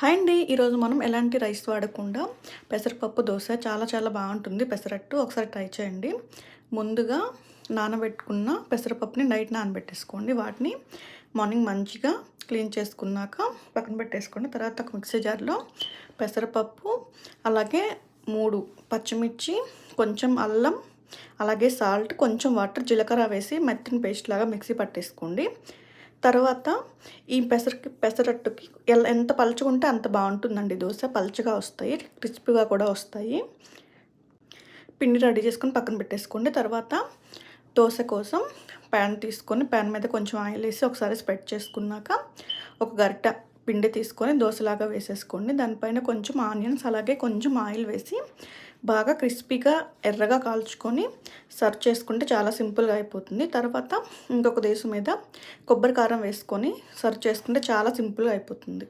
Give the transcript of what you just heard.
Hi అండి. ఈరోజు మనం ఎలాంటి రైస్ వాడకుండా పెసరపప్పు దోశ చాలా చాలా బాగుంటుంది. పెసరట్టు ఒకసారి ట్రై చేయండి. ముందుగా నానబెట్టుకున్న పెసరపప్పుని నైట్ నానబెట్టేసుకోండి. వాటిని మార్నింగ్ మంచిగా క్లీన్ చేసుకున్నాక పక్కన పెట్టేసుకోండి. తర్వాత ఒక మిక్సీ జార్లో పెసరపప్పు, అలాగే 3 పచ్చిమిర్చి, కొంచెం అల్లం, అలాగే సాల్ట్, కొంచెం వాటర్, జీలకర్ర వేసి మెత్తని పేస్ట్ లాగా మిక్సీ పట్టేసుకోండి. తర్వాత ఈ పెసరట్టుకి ఎంత పలుచగుంటే అంత బాగుంటుందండి దోశ. పలుచగా వస్తాయి, క్రిస్పీగా కూడా వస్తాయి. పిండి రెడీ చేసుకొని పక్కన పెట్టేసుకోండి. తర్వాత దోశ కోసం ప్యాన్ తీసుకొని ప్యాన్ మీద కొంచెం ఆయిల్ వేసి ఒకసారి స్ప్రెడ్ చేసుకున్నాక ఒక గరిట పిండి తీసుకొని దోశలాగా వేసేసుకోండి. దానిపైన కొంచెం ఆనియన్స్ అలాగే కొంచెం ఆయిల్ వేసి బాగా క్రిస్పీగా ఎర్రగా కాల్చుకొని సర్వ్ చేసుకుంటే చాలా సింపుల్గా అయిపోతుంది. తర్వాత ఇంకొక దేశం మీద కొబ్బరి కారం వేసుకొని సర్వ్ చేసుకుంటే చాలా సింపుల్గా అయిపోతుంది.